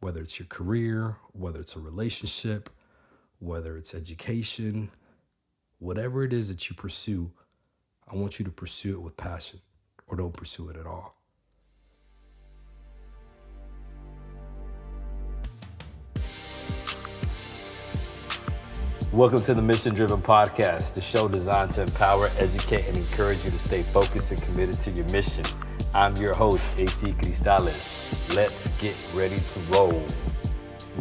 whether it's your career, whether it's a relationship, whether it's education, whatever it is that you pursue, I want you to pursue it with passion or don't pursue it at all. Welcome to the Mission Driven Podcast, the show designed to empower, educate, and encourage you to stay focused and committed to your mission. I'm your host, AC Cristales. Let's get ready to roll.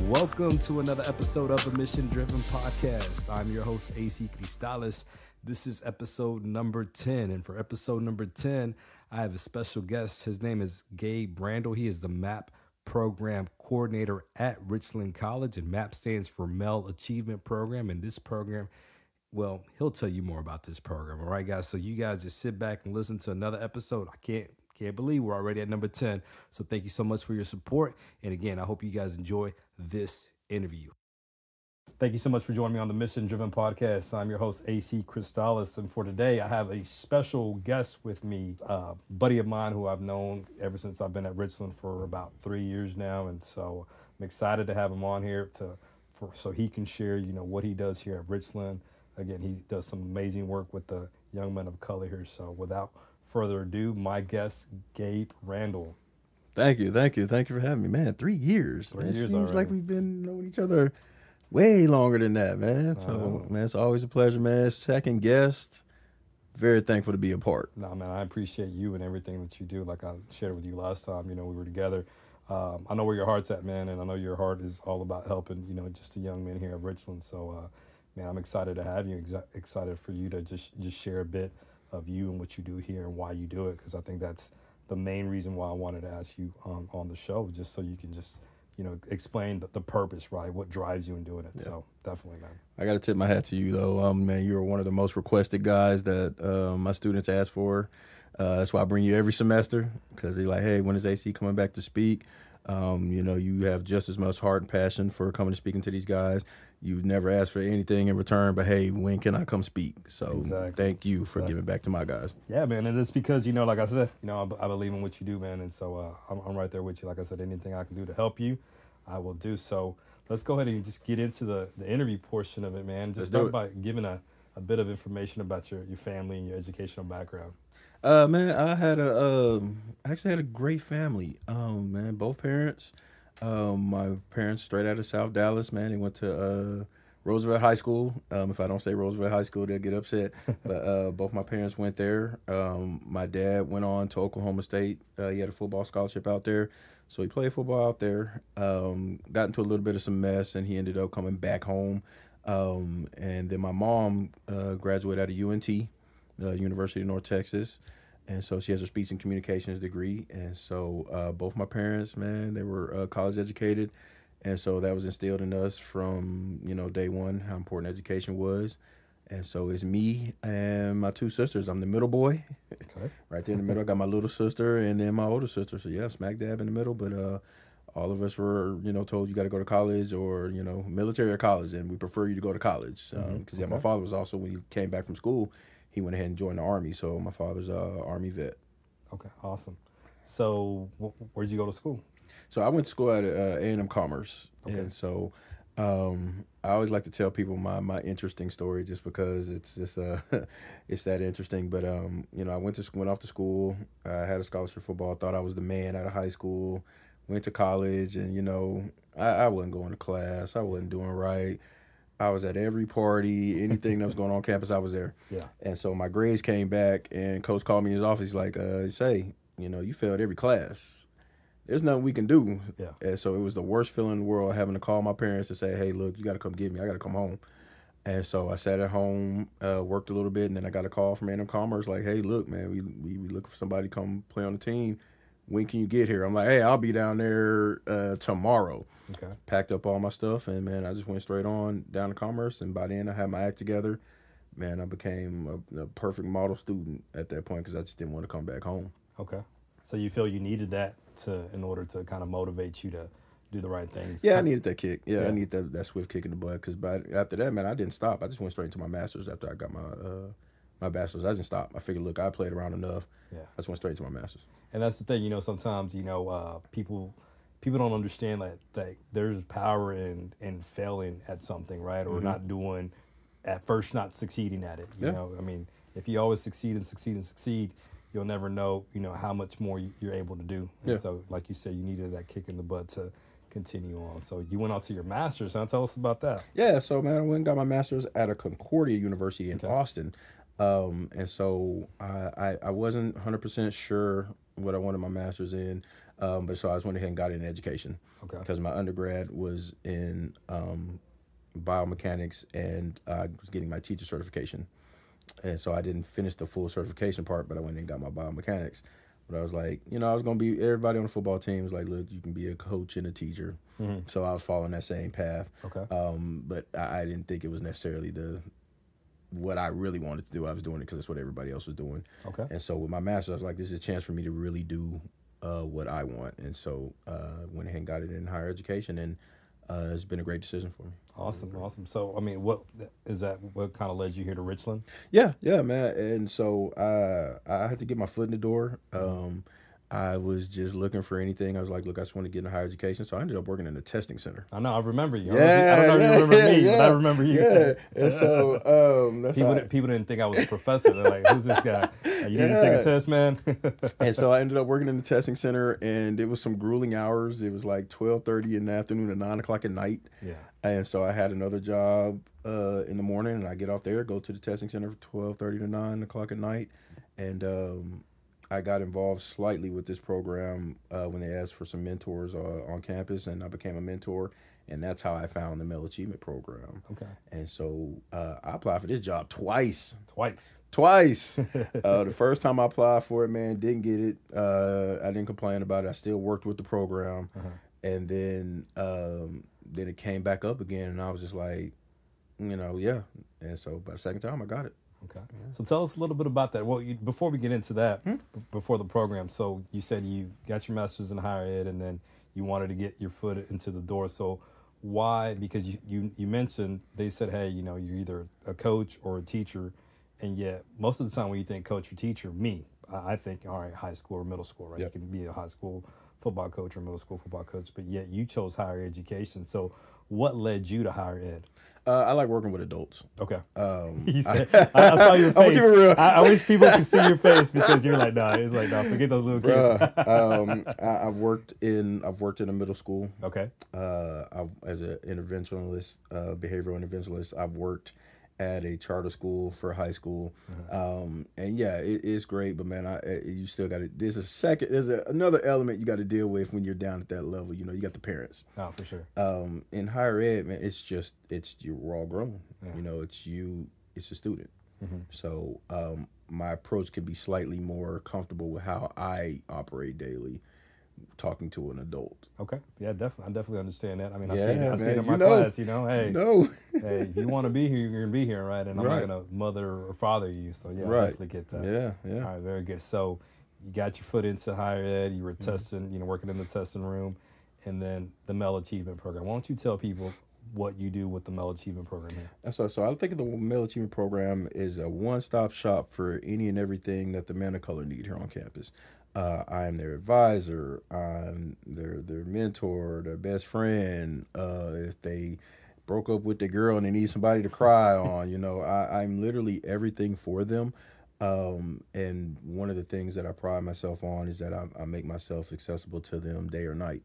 Welcome to another episode of the Mission Driven Podcast. I'm your host, AC Cristales. This is episode number 10. And for episode number 10, I have a special guest. His name is Gabe Randle. He is the MAP program coordinator at Richland College, and MAP stands for Male Achievement Program. And this program, well, he'll tell you more about this program. All right, guys. So you guys just sit back and listen to another episode. I can't believe we're already at number 10. So thank you so much for your support. And again, I hope you guys enjoy this interview. Thank you so much for joining me on the Mission Driven Podcast. I'm your host, AC Cristales. And for today, I have a special guest with me, a buddy of mine who I've known ever since I've been at Richland for about 3 years now. And so I'm excited to have him on here so he can share, what he does here at Richland. Again, he does some amazing work with the young men of color here. So without further ado, my guest, Gabe Randle. Thank you for having me, man. 3 years. 3 years seems already. Like we've been knowing each other way longer than that, man. So, man, it's always a pleasure, man. Second guest. Very thankful to be a part. No, man, I appreciate you and everything that you do. Like I shared with you last time, we were together. I know where your heart's at, man, and I know your heart is all about helping, just the young men here at Richland. So, man, I'm excited to have you. Excited for you to just share a bit of you and what you do here and why you do it, because I think that's the main reason why I wanted to ask you on the show, just so you can just explain the purpose, right? What drives you in doing it. Yeah. So definitely, man. I got to tip my hat to you, though. Man, you're one of the most requested guys that my students ask for. That's why I bring you every semester, because they're like, hey, when is AC coming back to speak? You have just as much heart and passion for coming and speaking to these guys. You've never asked for anything in return, but hey, when can I come speak? So exactly. Thank you for giving back to my guys. Yeah, man. And it's because, like I said, I believe in what you do, man. And so I'm right there with you. Like I said, anything I can do to help you, I will do. So let's go ahead and just get into the interview portion of it, man. Just start by giving a bit of information about your family and your educational background. Man, I actually had a great family. Man, both parents. My parents straight out of South Dallas, man. They went to Roosevelt High School. If I don't say Roosevelt High School, they'll get upset. But both my parents went there. My dad went on to Oklahoma State. He had a football scholarship out there, so he played football out there. Got into a little bit of some mess, and he ended up coming back home. And then my mom graduated out of UNT, University of North Texas. And so she has a speech and communications degree. And so both my parents, man, they were college educated. And so that was instilled in us from, day one, how important education was. And so it's me and my two sisters. I'm the middle boy. Okay. Right there in the middle. I got my little sister and then my older sister. So, yeah, smack dab in the middle. But all of us were, told you got to go to college or, military or college. And we prefer you to go to college. Because, my father was also, when he came back from school, he went ahead and joined the Army. So my father's a Army vet. Okay, awesome. So where'd you go to school? So I went to school at A&M Commerce. Okay. And so I always like to tell people my interesting story just because it's just it's that interesting. But I went off to school. I had a scholarship for football. Thought I was the man out of high school. Went to college, and I wasn't going to class. I wasn't doing right. I was at every party, anything that was going on campus, I was there. Yeah. And so my grades came back, and coach called me in his office. He's like, you failed every class. There's nothing we can do. Yeah. And so it was the worst feeling in the world, having to call my parents to say, hey, look, you got to come get me. I got to come home. And so I sat at home, worked a little bit, and then I got a call from A&M Commerce like, hey, look, man, we looking for somebody to come play on the team. When can you get here? I'm like, hey, I'll be down there tomorrow. Okay. Packed up all my stuff, and, man, I just went straight on down to Commerce, and by then I had my act together. Man, I became a perfect model student at that point because I just didn't want to come back home. Okay. So you feel you needed that in order to kind of motivate you to do the right things? Yeah, I needed that kick. Yeah, I needed that swift kick in the butt because after that, man, I didn't stop. I just went straight into my master's after I got my bachelor's. I didn't stop. I figured, look, I played around enough. Yeah. I just went straight to my master's. And that's the thing, sometimes, people people don't understand that there's power in failing at something, right? Or not doing, at first not succeeding at it, you know? I mean, if you always succeed and succeed and succeed, you'll never know, you know, how much more you're able to do. And so, like you said, you needed that kick in the butt to continue on. So you went on to your master's, huh? Tell us about that. Yeah, so man, I went and got my master's at a Concordia University in Austin. And so I wasn't 100% sure what I wanted my master's in, but so I just went ahead and got it in education. Okay. Because my undergrad was in biomechanics, and I was getting my teacher certification. And so I didn't finish the full certification part, but I went and got my biomechanics. But I was like, you know, I was going to be, everybody on the football team was like, look, you can be a coach and a teacher. So I was following that same path. Okay. But I didn't think it was necessarily what I really wanted to do. I was doing it because that's what everybody else was doing. Okay. And so with my master's, I was like, this is a chance for me to really do what I want. And so went ahead and got it in higher education, and it's been a great decision for me. Awesome. So, I mean, what kind of led you here to Richland? Yeah, man. And so I had to get my foot in the door. I was just looking for anything. I was like, look, I just want to get into higher education. So I ended up working in a testing center. I know. I remember you. Yeah, I don't know if you remember me, but I remember you. Yeah. And so people didn't think I was a professor. They're like, who's this guy? You need to take a test, man. And so I ended up working in the testing center, and it was some grueling hours. It was like 12:30 in the afternoon to 9 o'clock at night. Yeah. And so I had another job in the morning, and I get off there, go to the testing center for 12:30 to 9 o'clock at night. And I got involved slightly with this program when they asked for some mentors on campus, and I became a mentor. And that's how I found the Male Achievement Program. Okay. And so I applied for this job twice. Twice. The first time I applied for it, man, didn't get it. I didn't complain about it. I still worked with the program. And then it came back up again, and I was just like, you know, yeah. And so by the second time, I got it. Okay. So tell us a little bit about that. Well, before we get into that, before the program, so you said you got your master's in higher ed, and then you wanted to get your foot into the door. So why? Because you mentioned, they said, hey, you know, you're either a coach or a teacher, and yet most of the time when you think coach or teacher, I think, all right, high school or middle school, right? Yep. You can be a high school football coach or middle school football coach, but yet you chose higher education. So what led you to higher ed? I like working with adults. Okay. You said, I saw your face. Keep it real. I wish people could see your face, because you're like, nah, it's like, nah, forget those little kids. I've worked in a middle school. Okay. As an interventionalist, behavioral interventionalist. I've worked at a charter school for high school. And yeah, it's great, but man, you still got to, there's another element you got to deal with when you're down at that level. You know, you got the parents. Oh, for sure. In higher ed, man, we're all grown. Yeah. You know, it's a student. So my approach can be slightly more comfortable with how I operate daily, talking to an adult. Okay. Yeah, definitely. I definitely understand that. I mean, I Yeah, see it in my man, class, you know, hey, No. hey, if you want to be here, you're going to be here, right? And I'm Right. not going to mother or father you. So yeah, I Right. definitely get that. Yeah. All right, very good. So you got your foot into higher ed, you were testing, you know, working in the testing room, and then the Male Achievement Program. Why don't you tell people what you do with the Male Achievement Program here? So I think of the Male Achievement Program is a one-stop shop for any and everything that the men of color need here on campus. I am their advisor. I'm their mentor, their best friend. If they broke up with their girl and they need somebody to cry on, you know, I'm literally everything for them. And one of the things that I pride myself on is that I make myself accessible to them day or night.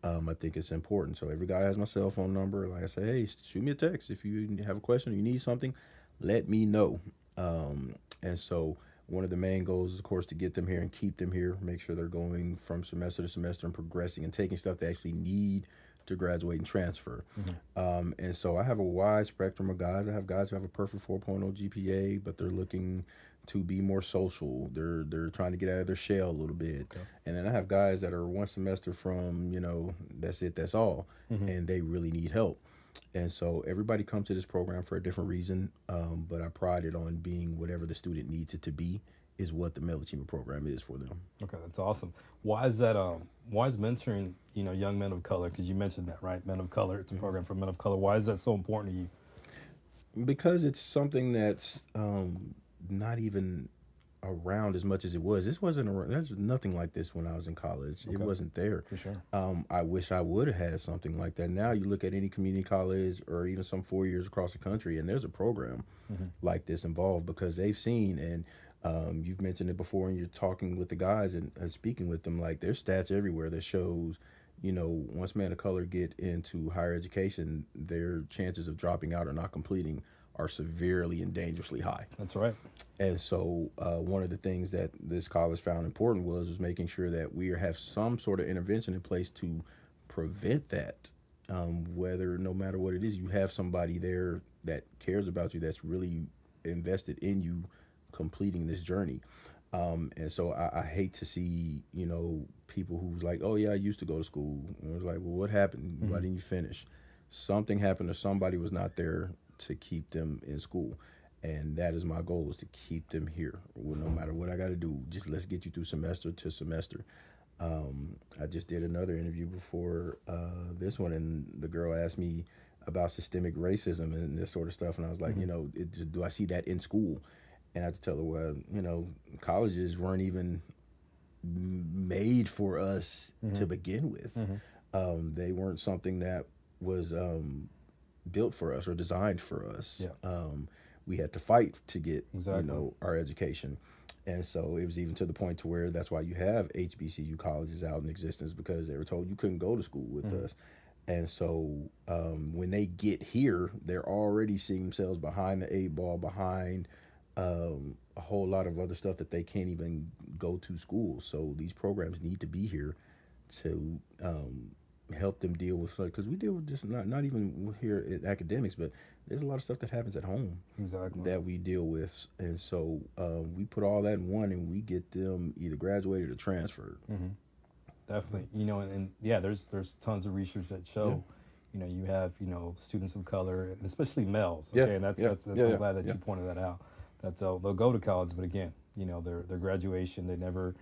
I think it's important. So every guy has my cell phone number. Like I say, hey, shoot me a text. If you have a question or you need something, let me know. And so one of the main goals is, of course, to get them here and keep them here, make sure they're going from semester to semester and progressing and taking stuff they actually need to graduate and transfer. And so I have a wide spectrum of guys. I have guys who have a perfect 4.0 GPA, but they're looking to be more social. They're trying to get out of their shell a little bit. Okay. And then I have guys that are one semester from, you know, that's it, that's all. And they really need help. And so everybody comes to this program for a different reason, but I pride it on being whatever the student needs it to be is what the Male Achievement Program is for them. Okay, that's awesome. Why is that? Why is mentoring, you know, young men of color? Because you mentioned that, right? Men of color. It's a program for men of color. Why is that so important to you? Because it's something that's not even around as much as it was. This wasn't around. There's nothing like this when I was in college. It wasn't there. For sure. I wish I would have had something like that. Now you look at any community college or even some 4 years across the country, and there's a program like this involved because they've seen, and you've mentioned it before, and you're talking with the guys and speaking with them, like there's stats everywhere that shows, once men of color get into higher education, their chances of dropping out or not completing are severely and dangerously high. That's right. And so one of the things that this college found important was making sure that we have some sort of intervention in place to prevent that. Whether, no matter what it is, you have somebody there that cares about you, that's really invested in you completing this journey. And so I hate to see, people who's like, oh yeah, I used to go to school. And it was like, well, what happened? Why didn't you finish? Something happened or somebody was not there to keep them in school. And that is my goal, is to keep them here. Well, no matter what I got to do, just let's get you through semester to semester. I just did another interview before this one, and the girl asked me about systemic racism and this sort of stuff. And I was like, do I see that in school? And I had to tell her, well, colleges weren't even made for us to begin with. They weren't something that was built for us or designed for us. Yeah. We had to fight to get, Exactly. our education. And so it was even to the point to where that's why you have HBCU colleges out in existence, because they were told you couldn't go to school with us. And so when they get here, they're already seeing themselves behind the 8 ball, behind a whole lot of other stuff that they can't even go to school. So these programs need to be here to help them deal with, because we deal with just not even here at academics, but there's a lot of stuff that happens at home that we deal with. And so we put all that in one, and we get them either graduated or transferred. Definitely. And there's tons of research that show, you have, students of color, and especially males. Okay. And that's I'm glad that you pointed that out. That they'll go to college, but again, their graduation, they never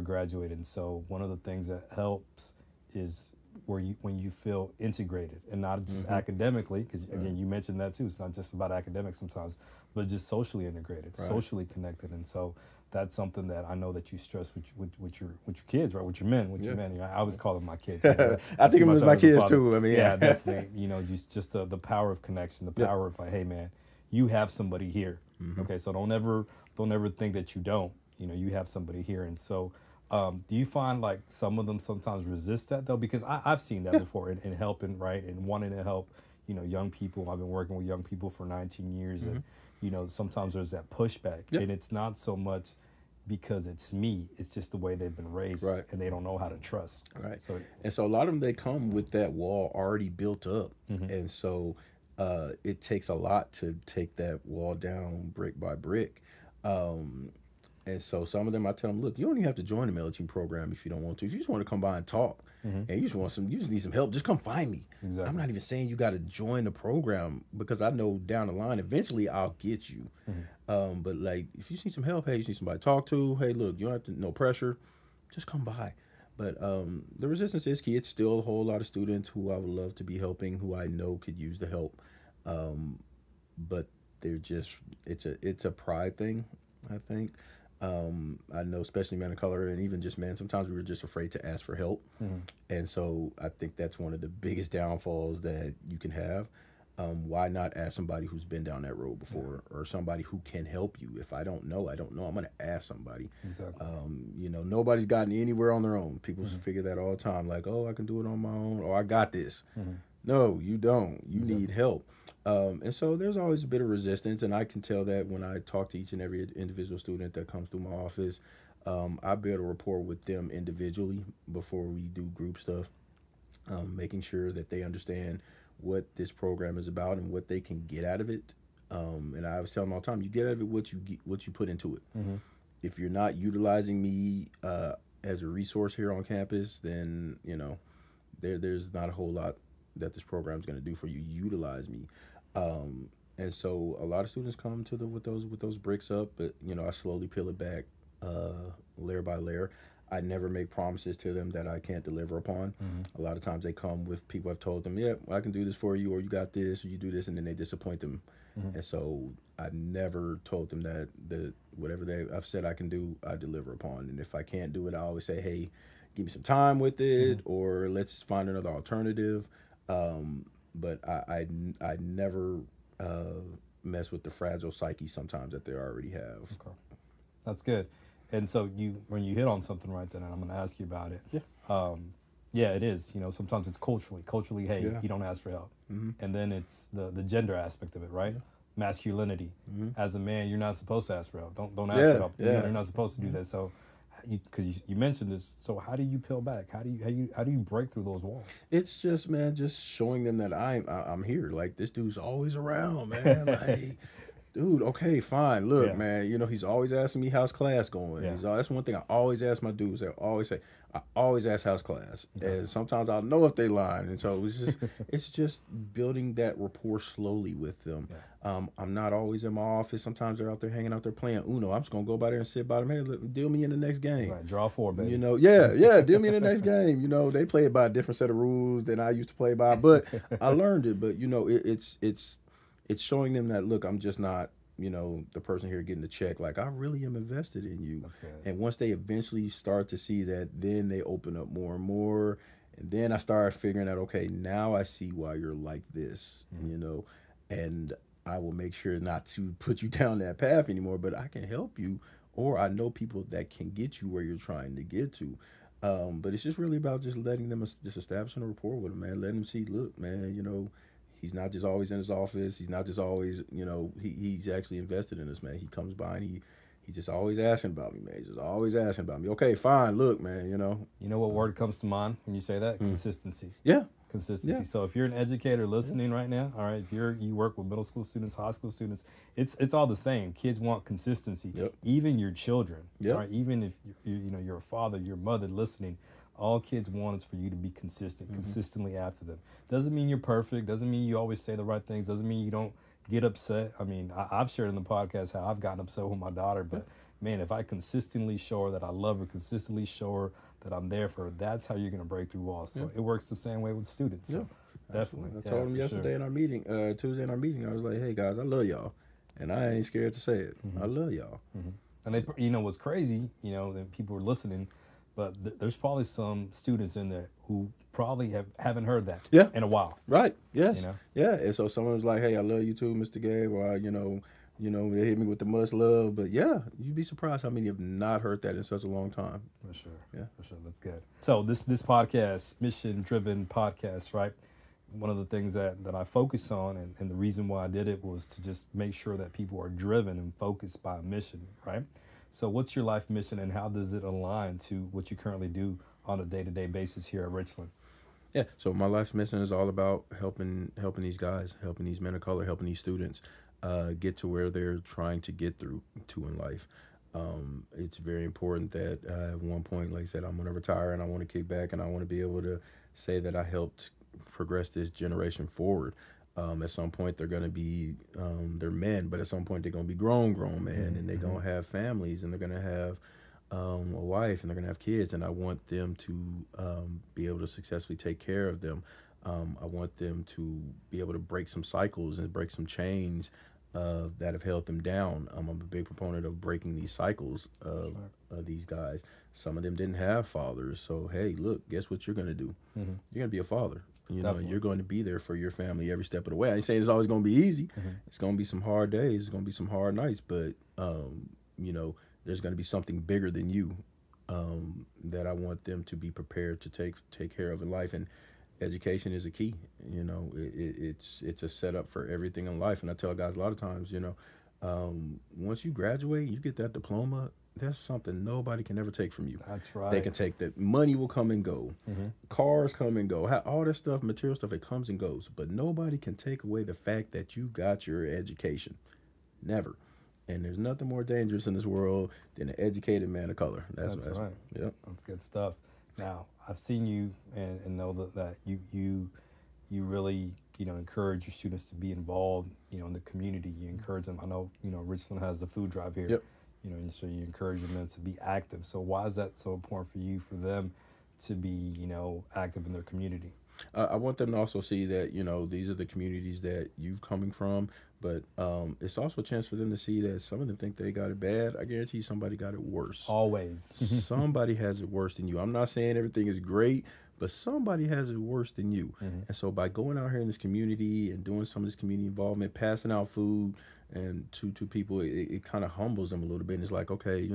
graduated. And so one of the things that helps is when you feel integrated, and not just academically, because again, you mentioned that too. It's not just about academics sometimes, but just socially integrated, socially connected. And so that's something that I know that you stress with your kids, right? With your men. I always call them my kids. I think it was my kids too. I mean, yeah, definitely. Just the power of connection, the power of like, hey man, you have somebody here. Okay, so don't ever think that you don't. You have somebody here. And so do you find like some of them sometimes resist that though? Because I've seen that before in helping, right, and wanting to help, young people. I've been working with young people for 19 years, and sometimes there's that pushback, and it's not so much because it's me, it's just the way they've been raised, and they don't know how to trust. Right. So a lot of them, they come with that wall already built up, Mm-hmm. and so it takes a lot to take that wall down brick by brick. And so some of them, I tell them, look, you don't even have to join the military program if you don't want to. If you just want to come by and talk, Mm-hmm. and you just need some help, just come find me. Exactly. I'm not even saying you got to join the program, because I know down the line, eventually I'll get you. Mm-hmm. But like, if you just need some help, hey, you just need somebody to talk to, hey, look, you don't have to, no pressure, just come by. But the resistance is key. It's still a whole lot of students who I would love to be helping, who I know could use the help. But they're just, it's a pride thing, I think. I know, especially men of color, and even just men, sometimes we were just afraid to ask for help. And so I think that's one of the biggest downfalls that you can have. Why not ask somebody who's been down that road before, or somebody who can help you? If I don't know, I'm going to ask somebody. Exactly. Nobody's gotten anywhere on their own. People figure that all the time, like, oh, I can do it on my own, or I got this. No, you don't. You need help. And so there's always a bit of resistance, and I can tell that when I talk to each and every individual student that comes through my office. I build a rapport with them individually before we do group stuff, making sure that they understand what this program is about and what they can get out of it. And I always tell them all the time, you get out of it what you put into it. If you're not utilizing me as a resource here on campus, then there's not a whole lot that this program is going to do for you. Utilize me. And so a lot of students come to with those bricks up, but I slowly peel it back layer by layer. I never make promises to them that I can't deliver upon. A lot of times they come with people I've told them, yeah, well, I can do this for you, or you got this, or you do this, and then they disappoint them. And so I've never told them that whatever I've said I can do, I deliver upon. And if I can't do it, I always say, hey, give me some time with it, or let's find another alternative. But I never mess with the fragile psyche sometimes that they already have. Okay. That's good. And so when you hit on something right then, and I'm going to ask you about it. Yeah. Yeah, it is. Sometimes it's culturally, hey, you don't ask for help. And then it's the gender aspect of it, right? Masculinity. As a man, you're not supposed to ask for help. Don't ask for help. You're not supposed to do that. So, because you mentioned this, so how do you peel back? How do you break through those walls? It's just, man, just showing them that I'm here. Like, this dude's always around, man. Like, dude, okay, fine. Look, man, he's always asking me how's class going. That's one thing I always ask my dudes. I always ask how's class. And sometimes I'll know if they lying. And so it's just building that rapport slowly with them. I'm not always in my office. Sometimes they're out there hanging out there playing Uno. I'm just going to go by there and sit by them. Hey, look, deal me in the next game. Right, draw 4, baby. deal me in the next game. They play it by a different set of rules than I used to play by. But I learned it. But, it's showing them that, look, I'm just not, the person here getting the check. Like, I really am invested in you. And once they eventually start to see that, then they open up more and more. And then I start figuring out, okay, now I see why you're like this, and I will make sure not to put you down that path anymore, but I can help you, or I know people that can get you where you're trying to get to. But it's just really about just letting them, just establishing a rapport with them, man. Letting them see, look, man, he's not just always in his office. He's not just always, he's actually invested in us, man. He comes by and he just always asking about me, man. He's just always asking about me. Okay, fine. Look, man, You know what word comes to mind when you say that? Consistency. Yeah. Consistency. Yeah. So if you're an educator listening right now, all right, if you work with middle school students, high school students, it's all the same. Kids want consistency. Even your children. Right? Even if you're a father, your mother listening, all kids want is for you to be consistent, consistently after them. Doesn't mean you're perfect. Doesn't mean you always say the right things. Doesn't mean you don't get upset. I mean, I've shared in the podcast how I've gotten upset with my daughter, but man, if I consistently show her that I love her, consistently show her that I'm there for her, that's how you're going to break through walls. So it works the same way with students. So definitely. I told them yesterday in our meeting, Tuesday in our meeting, I was like, hey guys, I love y'all. And I ain't scared to say it. I love y'all. And they, what's crazy, that people are listening, but there's probably some students in there who probably haven't heard that in a while. Right. Yes. Yeah. And so someone was like, hey, I love you too, Mr. Gabe, or they hit me with the much love. But yeah, you'd be surprised how many have not heard that in such a long time. For sure. Yeah. For sure. That's good. So this podcast, mission-driven podcast, right? One of the things that I focus on, and the reason why I did it was to just make sure that people are driven and focused by a mission, right? So what's your life mission, and how does it align to what you currently do on a day-to-day basis here at Richland? Yeah, so my life mission is all about helping these guys, helping these men of color, helping these students get to where they're trying to get to in life. It's very important that at one point, like I said, I'm going to retire and I want to kick back and I want to be able to say that I helped progress this generation forward. At some point, they're going to be, they're men, but at some point, they're going to be grown men, and they're going to have families, and they're going to have a wife, and they're going to have kids, and I want them to be able to successfully take care of them. I want them to be able to break some cycles and break some chains that have held them down. I'm a big proponent of breaking these cycles of these guys. Some of them didn't have fathers, so hey, look, guess what you're going to do? You're going to be a father. You're going to be there for your family every step of the way. I ain't saying it's always going to be easy. It's going to be some hard days. It's going to be some hard nights. But, there's going to be something bigger than you that I want them to be prepared to take care of in life. And education is a key. It's a setup for everything in life. And I tell guys a lot of times, once you graduate, you get that diploma, that's something nobody can ever take from you. That's right. They can take that. Money will come and go. Cars come and go. All this stuff, material stuff, it comes and goes. But nobody can take away the fact that you got your education. Never. And there's nothing more dangerous in this world than an educated man of color. That's right. Yep. That's good stuff. Now, I've seen you and know that you really, encourage your students to be involved, in the community. You encourage them. I know, Richland has the food drive here. Yep. and so you encourage them to be active. So why is that so important for you, for them to be, active in their community? I want them to also see that these are the communities that you've coming from, but it's also a chance for them to see that some of them think they got it bad. I guarantee you somebody got it worse. Always. Somebody has it worse than you. I'm not saying everything is great, but somebody has it worse than you. And so by going out here in this community and doing some of this community involvement, passing out food and to people, it kind of humbles them a little bit. And it's like, okay,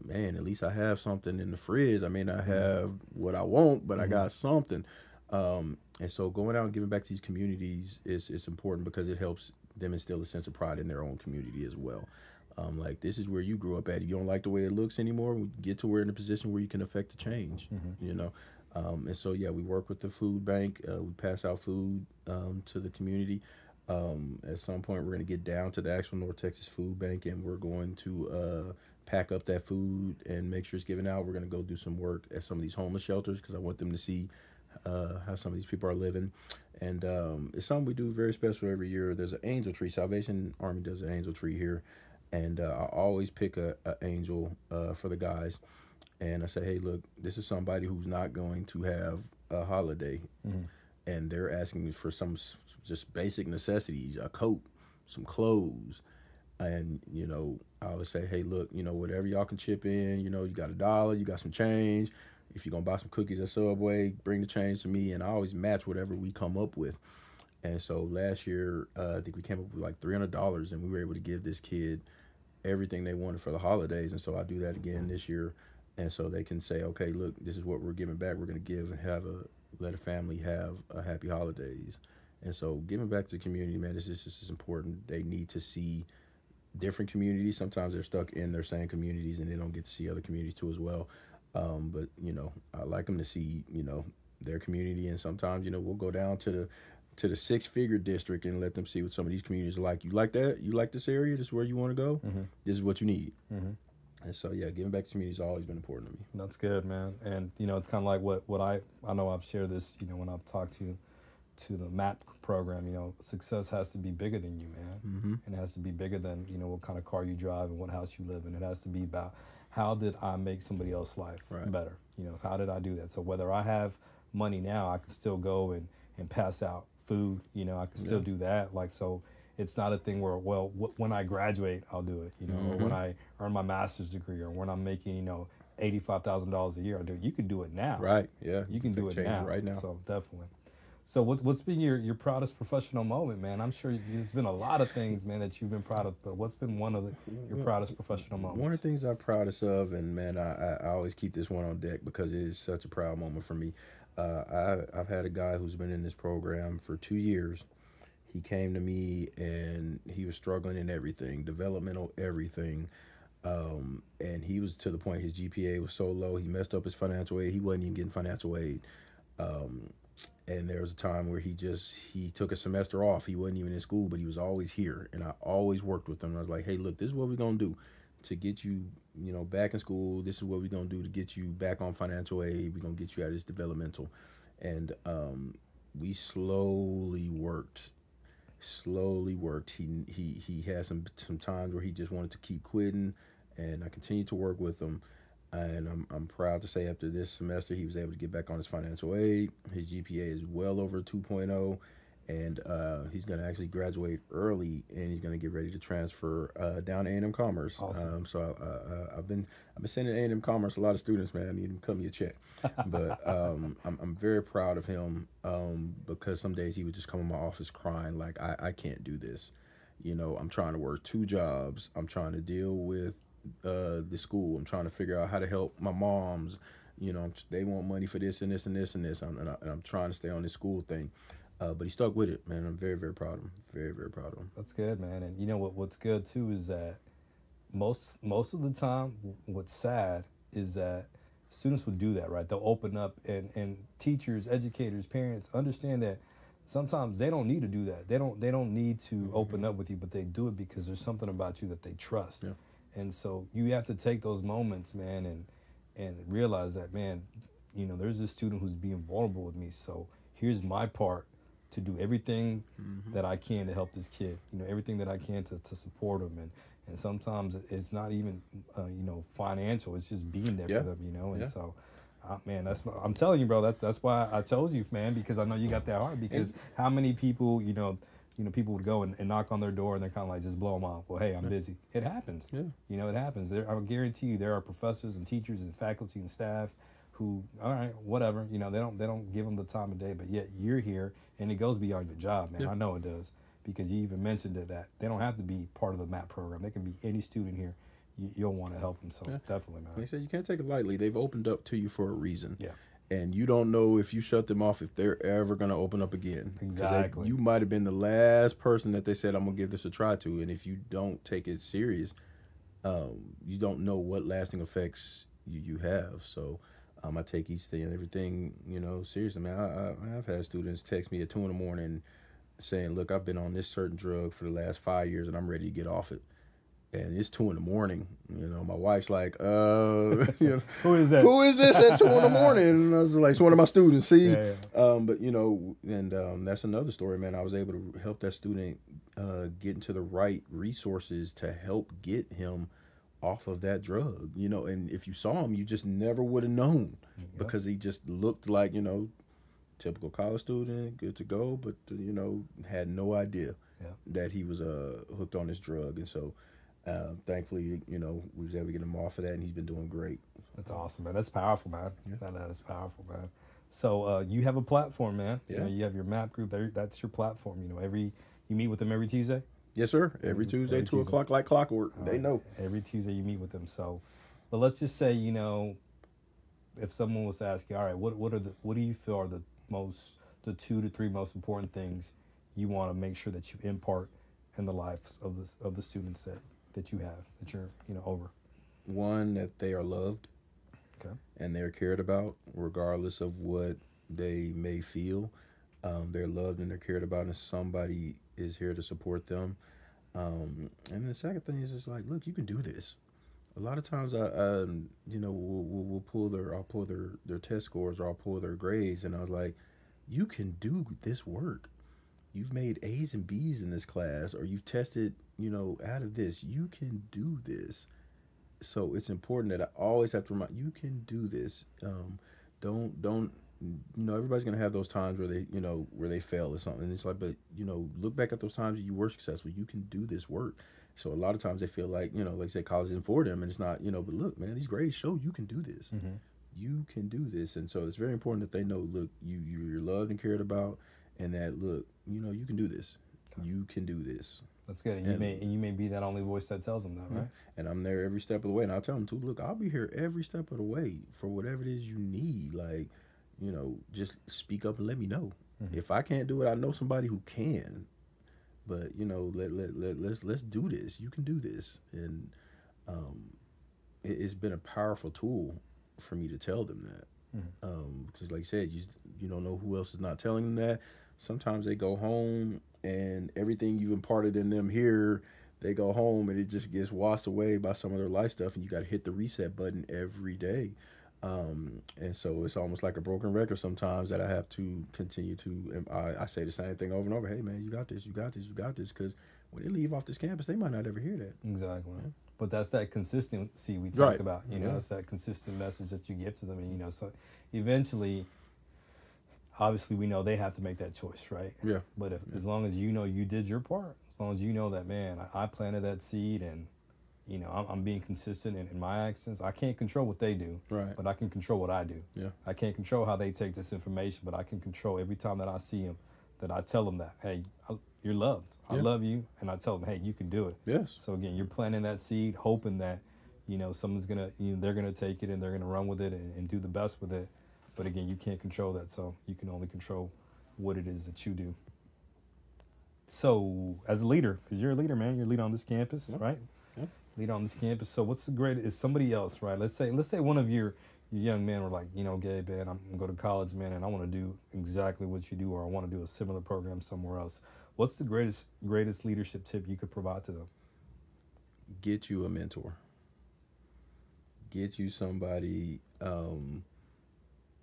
man, at least I have something in the fridge. I may not have what I want, but I got something. And so going out and giving back to these communities is important because it helps them instill a sense of pride in their own community as well. Like, this is where you grew up at. You don't like the way it looks anymore. We get to where in a position where you can affect the change, and so, yeah, we work with the food bank. We pass out food to the community. At some point, we're going to get down to the actual North Texas Food Bank, and we're going to pack up that food and make sure it's given out. We're going to go do some work at some of these homeless shelters because I want them to see how some of these people are living. And it's something we do very special every year. There's an angel tree. Salvation Army does an angel tree here. And I always pick a angel for the guys. And I say, hey, look, this is somebody who's not going to have a holiday. And they're asking for some just basic necessities, a coat, some clothes. And, I always say, hey, look, whatever y'all can chip in, you got $1, you got some change. If you're going to buy some cookies at Subway, bring the change to me. And I always match whatever we come up with. And so last year, I think we came up with like $300, and we were able to give this kid everything they wanted for the holidays. And so I do that again this year. And so they can say, okay, look, this is what we're giving back. We're going to give and let a family have a happy holidays. And so giving back to the community, man, this is just as important. They need to see different communities. Sometimes they're stuck in their same communities and they don't get to see other communities too as well. But, I like them to see, their community. And sometimes, we'll go down to the 6-figure district and let them see what some of these communities are like. You like that? You like this area? This is where you want to go? This is what you need. And so, yeah, giving back to community has always been important to me. That's good, man. And, it's kind of like what I know I've shared this, when I've talked to the MAP program, success has to be bigger than you, man. And it has to be bigger than, what kind of car you drive and what house you live in. It has to be about how did I make somebody else's life better? How did I do that? So whether I have money now, I can still go and pass out food, I can still do that. Like, so it's not a thing where, well, when I graduate, I'll do it, or when I earn my master's degree, or when I'm making, $85,000 a year, I'll do it. You can do it now. Right, yeah. You can do it now. Right now. So definitely. So what's been your proudest professional moment, man? I'm sure there's been a lot of things, man, that you've been proud of, but what's been one of your proudest professional moments? One of the things I'm proudest of, and man, I always keep this one on deck because it is such a proud moment for me. I've had a guy who's been in this program for 2 years. He came to me and he was struggling in everything, developmental everything. And he was to the point his GPA was so low, he messed up his financial aid. He wasn't even getting financial aid. And there was a time where he took a semester off. He wasn't even in school, but he was always here. And I always worked with him. And I was like, hey, look, this is what we're going to do to get you, back in school. This is what we're going to do to get you back on financial aid. We're going to get you out of this developmental. And we slowly worked. He had some times where he just wanted to keep quitting. And I continued to work with him. And I'm proud to say after this semester, he was able to get back on his financial aid. His GPA is well over 2.0, and he's going to actually graduate early, and he's going to get ready to transfer down to A&M Commerce. Awesome. So I've been sending A&M Commerce a lot of students, man. I need them to cut me a check. But I'm very proud of him because some days he would just come in my office crying like, I can't do this. I'm trying to work 2 jobs. I'm trying to deal with the school. I'm trying to figure out how to help my moms. They want money for this and this and this and this. And I'm trying to stay on this school thing. But he stuck with it, man. I'm very, very proud of him. Very, very proud of him. That's good, man. And what's good too is that most of the time, what's sad is that students would do that, right? They'll open up and teachers, educators, parents understand that sometimes they don't need to do that. They don't need to open up with you, but they do it because there's something about you that they trust. Yeah. And so you have to take those moments, man, and realize that, man, there's this student who's being vulnerable with me. So here's my part to do everything that I can to help this kid, you know, everything that I can to support him. And sometimes it's not even, you know, financial. It's just being there for them, you know. And so, man, I'm telling you, bro, that's why I chose you, man, because I know you got that heart. Because how many people, you know, people would go and knock on their door and they're kind of like, just blow them off. Well, hey, I'm busy. It happens. Yeah. You know, it happens. I guarantee you there are professors and teachers and faculty and staff who, all right, whatever, you know, they don't give them the time of day, but yet you're here and it goes beyond your job, man. I know it does, because you even mentioned it, that they don't have to be part of the MAP program. They can be any student here. You'll want to help them. So definitely, man. Like I said, you can't take it lightly. They've opened up to you for a reason. Yeah. And you don't know if you shut them off, if they're ever going to open up again. Exactly. You might have been the last person that they said, I'm going to give this a try to. And if you don't take it serious, you don't know what lasting effects you have. So I take each thing and everything, you know, seriously, man. I've had students text me at 2 a.m. saying, look, I've been on this certain drug for the last 5 years and I'm ready to get off it. And it's 2 a.m. You know, my wife's like, you know, who is that? Who is this at 2 a.m? And I was like, it's one of my students. See, but you know, and that's another story, man. I was able to help that student get into the right resources to help get him off of that drug. You know, and if you saw him, you just never would have known because he just looked like, you know, typical college student, good to go, but you know, had no idea that he was hooked on this drug, and so. Thankfully, you know, we was able to get him off of that, and he's been doing great. That's awesome, man. That's powerful, man. Yeah. That is powerful, man. So you have a platform, man. You know, you have your MAP group. That's your platform. You know, you meet with them every Tuesday? Yes, sir. Every Tuesday, 2 o'clock, like clockwork. They know. Every Tuesday you meet with them. So, but let's just say, you know, if someone was to ask you, all right, what do you feel are the 2 to 3 most important things you want to make sure that you impart in the lives of the students that you have, that you're, you know, over? One, that they are loved. Okay. And they're cared about, regardless of what they may feel. They're loved and they're cared about, and somebody is here to support them. And the second thing is just like, look, you can do this. A lot of times, you know, I'll pull their test scores, or I'll pull their grades, and I was like, you can do this work. You've made A's and B's in this class, or you've tested, you know, out of this. You can do this. So it's important that I always have to remind you can do this. Don't, you know, everybody's going to have those times where they fail or something. And it's like, but, you know, look back at those times you were successful. You can do this work. So a lot of times they feel like, you know, like I say, college isn't for them, and it's not, you know, but look, man, these grades show you can do this. Mm-hmm. You can do this. And so it's very important that they know, look, you're loved and cared about, and that, look, you know, you can do this. You can do this. That's good. And you may be that only voice that tells them that, right? And I'm there every step of the way. And I'll tell them, too, look, I'll be here every step of the way for whatever it is you need. Like, you know, just speak up and let me know. Mm-hmm. If I can't do it, I know somebody who can. But, you know, let's do this. You can do this. And it's been a powerful tool for me to tell them that. Mm-hmm. Because like you said, you don't know who else is not telling them that. Sometimes they go home and everything you've imparted in them here, they go home and it just gets washed away by some of their life stuff, and you got to hit the reset button every day. And so it's almost like a broken record sometimes that I have to continue to, I say the same thing over and over. Hey man, you got this, you got this, you got this. Because when they leave off this campus, they might not ever hear that. Exactly. Yeah. But that's that consistency we talked about, you know, it's that consistent message that you give to them. And, you know, so eventually, obviously we know they have to make that choice, right? Yeah. But as long as you know you did your part, as long as you know that, man, I planted that seed, and, you know, I'm being consistent in my actions. I can't control what they do, right? But I can control what I do. Yeah. I can't control how they take this information, but I can control every time that I see them, that I tell them that, hey, you're loved. I love you. And I tell them, hey, you can do it. Yes. So again, you're planting that seed, hoping that, you know, someone's they're going to take it and they're going to run with it and do the best with it. But again, you can't control that. So you can only control what it is that you do. So as a leader, because you're a leader, man, you're a leader on this campus, right? Yeah. Leader on this campus. So what's the greatest, is somebody else, right? Let's say one of your young men were like, you know, Gabe, man, I'm going to go to college, man, and I want to do exactly what you do, or I want to do a similar program somewhere else. What's the greatest leadership tip you could provide to them? Get you a mentor. Get you somebody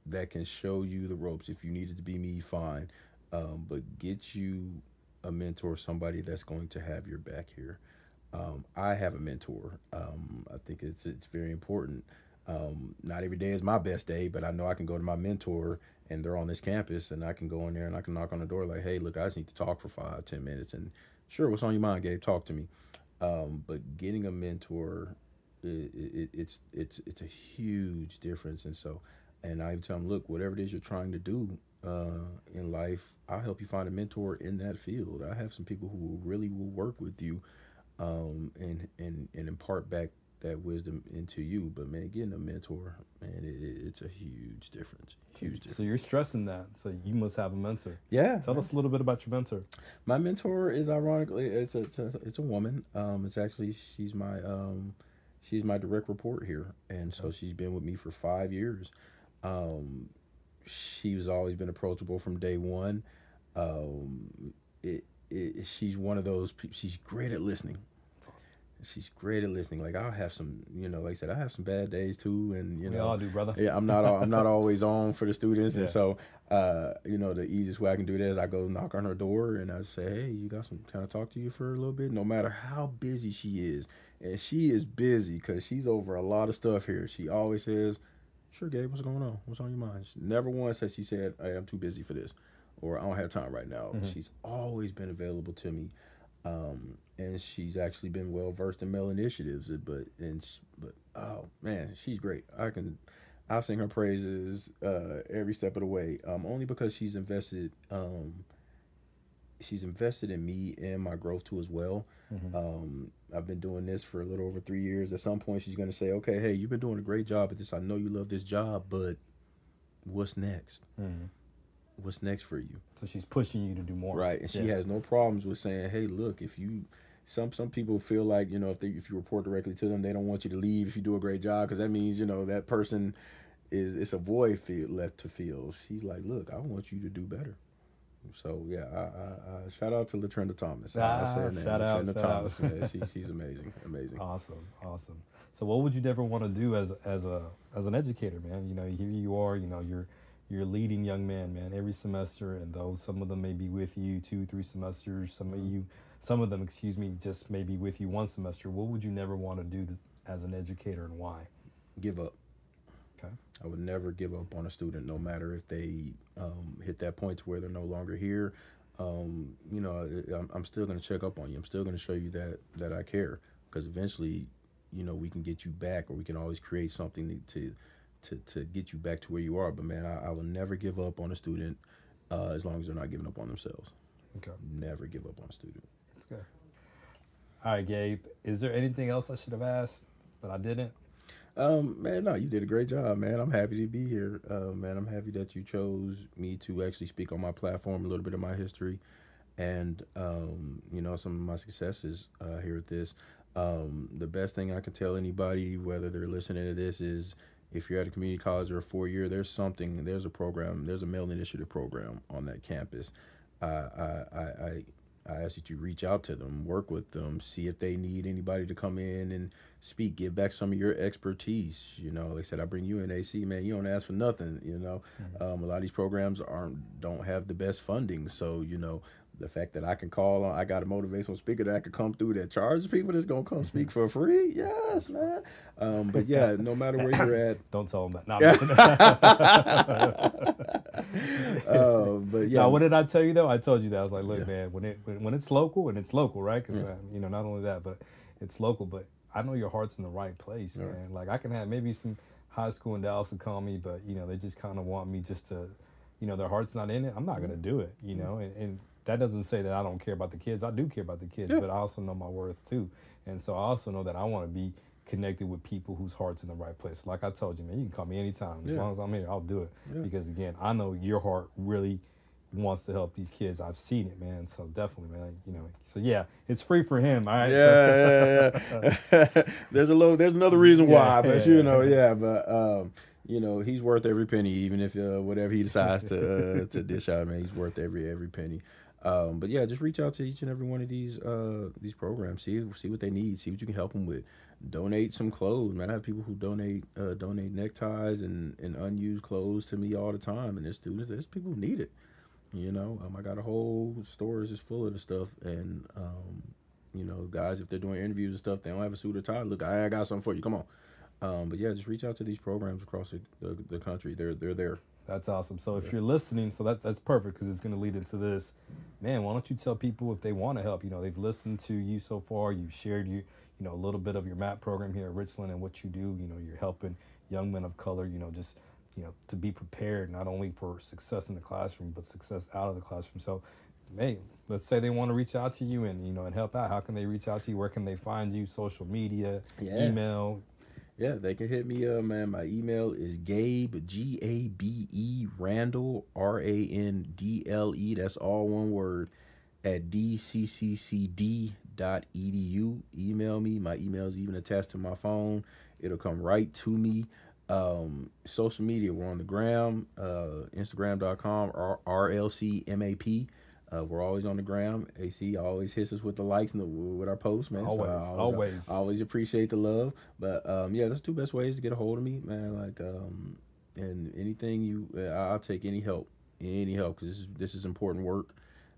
that can show you the ropes. If you needed to be me, fine. But get you a mentor, somebody that's going to have your back here. I have a mentor. I think it's very important. Not every day is my best day, but I know I can go to my mentor and they're on this campus, and I can go in there and I can knock on the door like, hey, look, I just need to talk for 5-10 minutes. And sure, what's on your mind, Gabe? Talk to me. But getting a mentor, it's a huge difference. And so, and I tell them, look, whatever it is you're trying to do in life, I'll help you find a mentor in that field. I have some people who really will work with you, and impart back that wisdom into you. But man, getting a mentor, man, it's a huge difference. Huge difference. So you're stressing that. So you must have a mentor. Yeah. Tell us a little bit about your mentor. My mentor is, ironically, it's a woman. It's actually she's my direct report here, and so she's been with me for 5 years. She's always been approachable from day one. She's one of those people. She's great at listening. She's great at listening. Like, I'll have some, like I said, I have some bad days too, and we all do, brother. Yeah, I'm not always on for the students, yeah. And so, the easiest way I can do that is I go knock on her door and I say, hey, you got some? Can I talk to you for a little bit? No matter how busy she is, and she is busy because she's over a lot of stuff here. She always says, sure, Gabe, what's going on? What's on your mind? Never once has she said, hey, I'm too busy for this, or I don't have time right now. Mm-hmm. She's always been available to me. And she's actually been well versed in male initiatives, but oh man, she's great. I'll sing her praises every step of the way. Only because she's invested in me and my growth too as well. Mm-hmm. I've been doing this for a little over 3 years. At some point, she's gonna say, "Okay, hey, you've been doing a great job at this. I know you love this job, but what's next?" Mm-hmm. What's next for you? So she's pushing you to do more, right? And she has no problems with saying, "Hey, look, if you." Some people feel like, if you report directly to them, they don't want you to leave if you do a great job, because that means, that person it's a void left to fill. She's like, look, I want you to do better. So yeah, I shout out to LaTrenda Thomas. I say her name, LaTrenda Thomas. Yeah, she's amazing. Awesome. So what would you never want to do as an educator, man? Here you are. You're leading young men, man, every semester, and though some of them may be with you 2-3 semesters, some of them, just maybe with you 1 semester. What would you never want to do as an educator, and why? Give up. Okay. I would never give up on a student, no matter if they hit that point to where they're no longer here. I'm still going to check up on you. I'm still going to show you that I care, because eventually, we can get you back, or we can always create something to get you back to where you are. But man, I will never give up on a student as long as they're not giving up on themselves. Okay. Never give up on a student. That's good. All right, Gabe, is there anything else I should have asked that I didn't? Man, no, you did a great job, man. I'm happy to be here. Man, I'm happy that you chose me to actually speak on my platform, a little bit of my history, and some of my successes here at this. The best thing I can tell anybody, whether they're listening to this, is if you're at a community college or a 4-year, there's a program, there's a male initiative program on that campus. I ask that you reach out to them, work with them, see if they need anybody to come in and speak, give back some of your expertise. Like I said, I bring you in AC, man, you don't ask for nothing, Mm-hmm. A lot of these programs don't have the best funding. So, the fact that I can call on, I got a motivational speaker that I could come through that charges people that's going to come speak for free. Yes, man. But yeah, no matter where you're at. Don't tell them that. No, but yeah. Now, what did I tell you though? I told you that. I was like, look, man, when it's local, and it's local, right? Because, not only that, but it's local, but I know your heart's in the right place, man. Right. Like, I can have maybe some high school in Dallas to call me, but, they just kind of want me just to, their heart's not in it. I'm not going to do it, and that doesn't say that I don't care about the kids. I do care about the kids, but I also know my worth too. And so I also know that I want to be connected with people whose heart's in the right place. Like I told you, man, you can call me anytime. As long as I'm here, I'll do it. Yeah. Because again, I know your heart really wants to help these kids. I've seen it, man. So definitely, man, so yeah, it's free for him. All right. Yeah. There's another reason why, but but he's worth every penny, even if whatever he decides to dish out, man, he's worth every penny. But yeah, just reach out to each and every one of these programs. See what they need. See what you can help them with. Donate some clothes, man. I have people who donate neckties and unused clothes to me all the time, and there's people who need it. I got a whole storage just full of the stuff, and guys, if they're doing interviews and stuff, they don't have a suit or tie. Look, I got something for you. Come on. But yeah, just reach out to these programs across the country. They're there. That's awesome. So if you're listening, so that's perfect because it's going to lead into this. Man, why don't you tell people if they want to help? They've listened to you so far. You've shared a little bit of your MAP program here at Richland and what you do. You're helping young men of color, just, to be prepared not only for success in the classroom, but success out of the classroom. So, hey, let's say they want to reach out to you and help out. How can they reach out to you? Where can they find you? Social media, email? Yeah, they can hit me up, man. My email is Gabe, Gabe, Randle, Randle. That's all one word, at dcccd.edu. Email me. My email is even attached to my phone. It'll come right to me. Social media, we're on the gram, Instagram.com, RLCMAP. We're always on the gram. AC always hits us with the likes and with our posts, man. Always. I always appreciate the love. But that's the two best ways to get a hold of me, man. Like, and anything I'll take any help, because this is important work.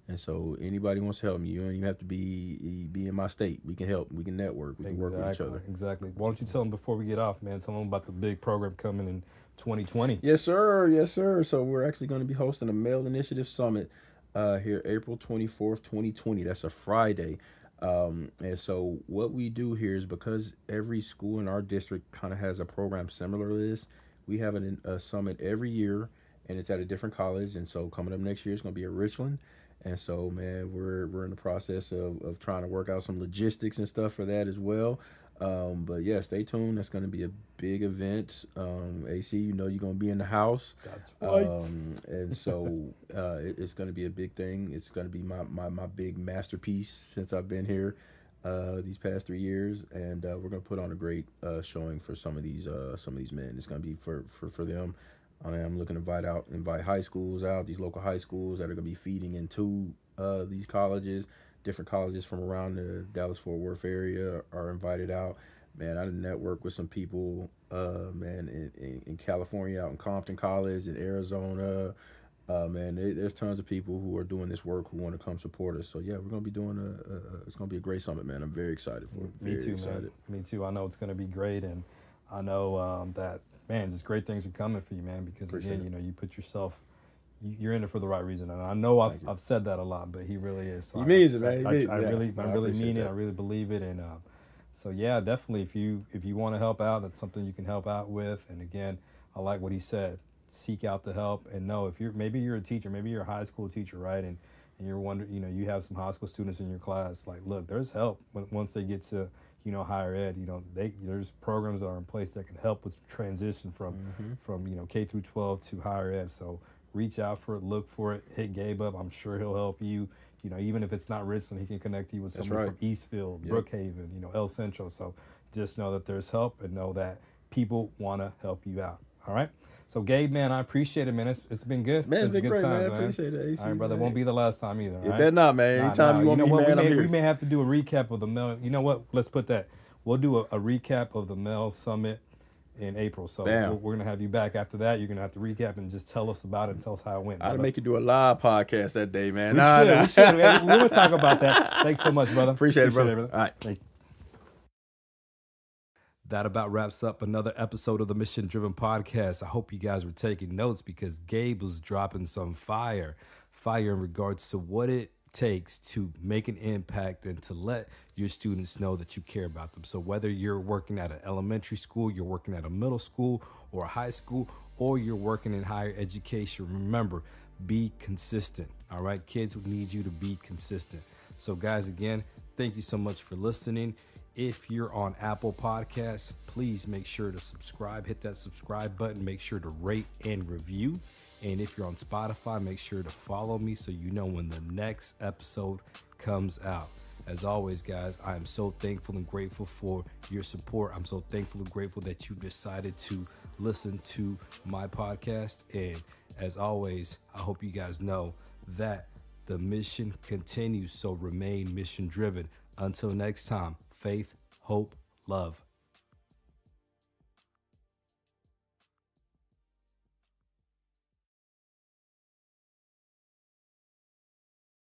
And so anybody wants to help me, you don't even have to be in my state. We can help. We can network. We can work with each other. Exactly. Why don't you tell them before we get off, man? Tell them about the big program coming in 2020. Yes, sir. So we're actually going to be hosting a Male Initiative Summit here April 24th, 2020. That's a Friday. And so what we do here is, because every school in our district kind of has a program similar to this, we have a summit every year, and it's at a different college. And so coming up next year, it's going to be at Richland. And so, man, we're in the process of trying to work out some logistics and stuff for that as well. But yeah, stay tuned. That's going to be a big event. AC, you're going to be in the house. That's right. And so it's going to be a big thing. It's going to be my big masterpiece since I've been here these past 3 years. And we're going to put on a great showing for some of these men. It's going to be for them. I'm looking to invite high schools out, these local high schools that are going to be feeding into these colleges. Different colleges from around the Dallas-Fort Worth area are invited out. Man, I network with some people, in California, out in Compton College, in Arizona. There's tons of people who are doing this work who want to come support us. So yeah, we're gonna be doing it's gonna be a great summit, man. I'm very excited for it. Me too, man. Me too. I know it's gonna be great, and I know that, man, just great things are coming for you, man. Because again, you put yourself. You're in it for the right reason, and I know I've said that a lot, but he really is. So he means it, man. I really mean it. I really believe it, and so yeah, definitely. If you want to help out, that's something you can help out with. And again, I like what he said. Seek out the help, and know if you're a teacher, maybe you're a high school teacher, right? And you're wondering, you have some high school students in your class. Like, look, there's help once they get to higher ed. There's programs that are in place that can help with transition from K through 12 to higher ed. So reach out for it, look for it, hit Gabe up. I'm sure he'll help you. Even if it's not Richland, he can connect you with someone from Eastfield, Brookhaven, El Centro. So just know that there's help, and know that people want to help you out. All right. So Gabe, man, I appreciate it, man. It's been good. Man, it's been a good time, man. I appreciate it, AC. All right, brother. It won't be the last time either. It better not, man. Anytime you want me, man, I'm here. We may have to do a recap of the Mel. You know what? Let's put that. We'll do a recap of the Mel Summit in April. So we're going to have you back after that. You're going to have to recap and just tell us about it and tell us how it went. I'll make you do a live podcast that day, man. We should. We're going to talk about that. Thanks so much, brother. Appreciate it, brother. All right. Thank you. That about wraps up another episode of the Mission Driven Podcast. I hope you guys were taking notes, because Gabe was dropping some fire in regards to what it takes to make an impact and to let your students know that you care about them. So whether you're working at an elementary school, you're working at a middle school or a high school, or you're working in higher education, remember, be consistent. All right, kids need you to be consistent. So guys, again, thank you so much for listening. If you're on Apple Podcasts, please make sure to subscribe. Hit that subscribe button. Make sure to rate and review. And if you're on Spotify, make sure to follow me so you know when the next episode comes out. As always, guys, I am so thankful and grateful for your support. I'm so thankful and grateful that you decided to listen to my podcast. And as always, I hope you guys know that the mission continues. So remain mission driven. Until next time, faith, hope, love.